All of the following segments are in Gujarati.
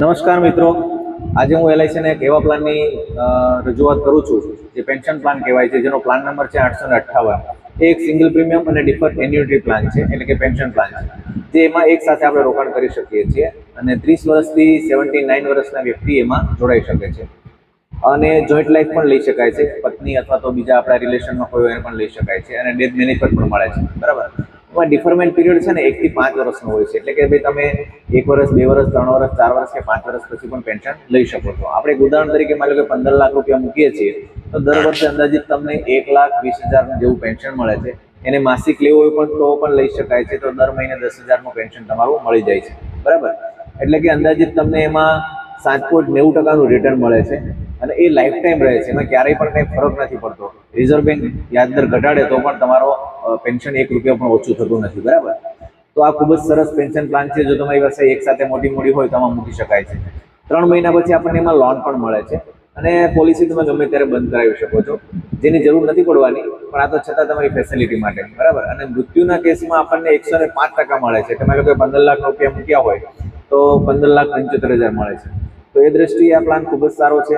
નમસ્કાર મિત્રો, આજે હું એલઆઈસીને એક એવા પ્લાનની રજૂઆત કરું છું જે પેન્શન પ્લાન કહેવાય છે, જેનો પ્લાન નંબર છે 858. એ એક સિંગલ પ્રીમિયમ અને ડિફર્ડ એન્યુટી પ્લાન છે, એટલે કે પેન્શન પ્લાન છે, જે એમાં એક સાથે આપણે રોકાણ કરી શકીએ છીએ અને 30 વર્ષથી 79 વર્ષના વ્યક્તિ એમાં જોડાઈ શકે છે અને જોઈન્ટ લાઈફ પણ લઈ શકાય છે. પત્ની અથવા તો બીજા આપણા રિલેશનમાં કોઈ એને પણ લઈ શકાય છે અને ડેથ બેનિફિટ પણ મળે છે. બરાબર. એમાં ડિફરમેન્ટ પીરિયડ છે ને 1 થી 5 વર્ષનો હોય છે, એટલે કે ભાઈ તમે 1 વર્ષ, 2 વર્ષ, 3 વર્ષ, 4 વર્ષ કે 5 વર્ષ પછી પણ પેન્શન લઈ શકો છો. આપણે એક ઉદાહરણ તરીકે માની લો કે 15 લાખ રૂપિયા મૂકીએ છીએ તો દર વર્ષે અંદાજિત તમને 1,20,000 જેવું પેન્શન મળે છે. એને માસિક લેવું હોય પણ તો પણ લઈ શકાય છે, તો દર મહિને 10,000નું પેન્શન તમારું મળી જાય છે. બરાબર. એટલે કે અંદાજિત તમને એમાં 7.90% રિટર્ન મળે છે અને એ લાઈફ ટાઈમ રહે છે. એમાં ક્યારેય પણ કંઈ ફરક નથી પડતો. રિઝર્વ બેંક વ્યાજદર ઘટાડે તો પણ તમારો પેન્શન 1 રૂપિયા પણ ઓછું થતું નથી. બરાબર. તો આ ખૂબ જ સરસ પેન્શન પ્લાન છે. જો તમારી પાસે એક સાથે મોટી મૂડી હોય તો આમાં મૂકી શકાય છે. 3 મહિના પછી આપણને એમાં લોન પણ મળે છે અને પોલિસી તમે ગમે ત્યારે બંધ કરાવી શકો છો, જેની જરૂર નથી પડવાની, પણ આ તો છતાં તમારી ફેસિલિટી માટે. બરાબર. અને મૃત્યુના કેસમાં આપણને 105% મળે છે. તમે લોકો 15 લાખ રૂપિયા મૂક્યા હોય તો 15,75,000 મળે છે. તો એ દ્રષ્ટિએ આ પ્લાન ખૂબ જ સારો છે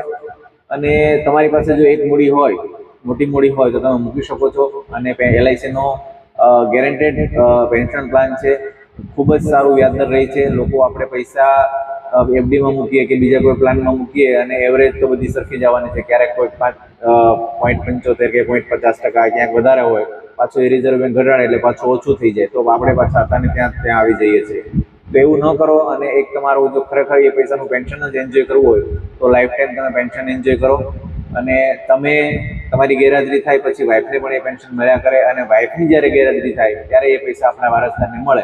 અને તમારી પાસે જો એક મૂડી હોય, મોટી મૂડી હોય, તો તમે મૂકી શકો છો. અને એલઆઈસીનો ગેરંટેડ પેન્શન પ્લાન છે. ખૂબ જ સારું વ્યાજદર રહે છે. લોકો આપણે પૈસા એફડીમાં મૂકીએ કે બીજા કોઈ પ્લાનમાં મૂકીએ અને એવરેજ તો બધી સરખી જવાની છે. ક્યારેક કોઈ 0.75 કે 0.50% ક્યાંક વધારે હોય, પાછું એ રિઝર્વ બેંક ઘટાડે એટલે પાછું ઓછું થઈ જાય, તો આપણે પાછા હતા ને ત્યાં આવી જઈએ છીએ. તો એવું ન કરો અને એક તમારું જો ખરેખર એ પૈસાનું પેન્શન જ એન્જોય કરવું હોય તો લાઈફ ટાઈમ તમે પેન્શન એન્જોય કરો અને તમે તમારી ગેરહાજરી થાય પછી વાઈફને પણ એ પેન્શન મળ્યા કરે અને વાઈફની જ્યારે ગેરહાજરી થાય ત્યારે એ પૈસા આપણા વારસદારને મળે,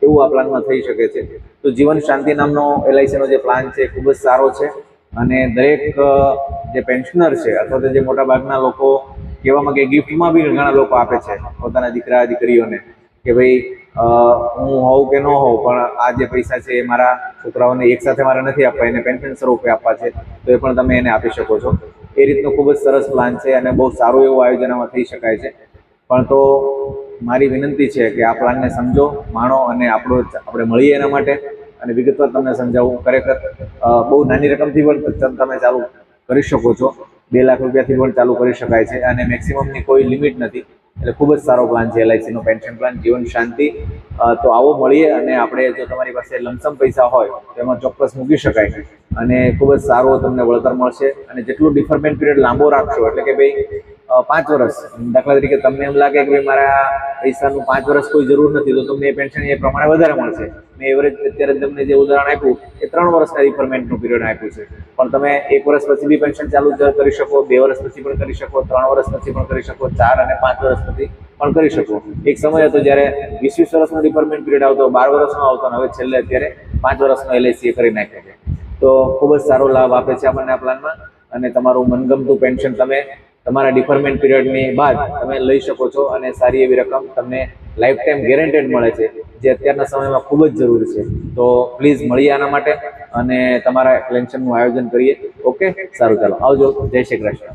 એવું આ પ્લાનમાં થઈ શકે છે. તો જીવન શાંતિ નામનો એલઆઈસીનો જે પ્લાન છે ખૂબ જ સારો છે અને દરેક જે પેન્શનર છે અથવા તો જે મોટાભાગના લોકો કહેવામાં કે ગિફ્ટમાં બી ઘણા લોકો આપે છે પોતાના દીકરા દીકરીઓને કે ભાઈ હું હોઉં કે ન હોઉં પણ આ જે પૈસા છે એ મારા છોકરાઓને એક સાથે મારે નથી આપવા, એને પેન્શન સ્વરૂપે આપવા છે, તો એ પણ તમે એને આપી શકો છો. એ રીતનો ખૂબ જ સરસ પ્લાન છે અને બહુ સારું એવું આયોજન આમાં થઈ શકાય છે. પણ તો મારી વિનંતી છે કે આ પ્લાનને સમજો, માણો અને આપણે મળીએ એના માટે અને વિગતવાર તમને સમજાવું. ખરેખર બહુ નાની રકમથી પણ તમે ચાલુ કરી શકો છો. 2 લાખ રૂપિયાથી પણ ચાલુ કરી શકાય છે અને મેક્સિમમની કોઈ લિમિટ નથી. એટલે ખૂબ જ સારો પ્લાન છે એલઆઈસીનો પેન્શન પ્લાન જીવન શાંતિ. તો આવો મળીએ અને આપણે, જો તમારી પાસે લમસમ પૈસા હોય તો એમાં ચોક્કસ મૂકી શકાય અને ખૂબ જ સારો તમને વળતર મળશે. અને જેટલું ડિફરમેન્ટ પીરિયડ લાંબો રાખશો, એટલે કે ભાઈ 5 વર્ષ, દાખલા તરીકે તમને એમ લાગે કે ભાઈ મારા પૈસાનું 5 વર્ષ કોઈ જરૂર નથી, તો તમને એ પેન્શન એ પ્રમાણે વધારે મળશે. મેં એવરેજ અત્યારે તમને જે ઉદાહરણ આપ્યું એ 3 વર્ષના રિફરમેન્ટનું પીરિયડ આપ્યું છે, પણ તમે 1 વર્ષ પછી બી પેન્શન ચાલુ કરી શકો, 2 વર્ષ પછી પણ કરી શકો, 3 વર્ષ પછી પણ કરી શકો, 4 અને 5 વર્ષ પછી પણ કરી શકો. એક સમય હતો જ્યારે 20 વર્ષનો રિફરમેન્ટ પીરિયડ આવતો, 12 વર્ષનો આવતો, અને હવે છેલ્લે અત્યારે 5 વર્ષનો એલઆઈસી કરી નાખ્યો છે. તો ખૂબ જ સારો લાભ આપે છે આપણને આ પ્લાનમાં અને તમારું મનગમતું પેન્શન તમે તમારા ડિફરમેન્ટ પીરિયડની બાદ તમે લઈ શકો છો અને સારી એવી રકમ તમને લાઈફ ટાઈમ ગેરંટેડ મળે છે, જે અત્યારના સમયમાં ખૂબ જ જરૂરી છે. તો પ્લીઝ મળીએ આના માટે અને તમારા પેન્શનનું આયોજન કરીએ. ઓકે, સારું, ચાલો આવજો. જય શ્રી કૃષ્ણ.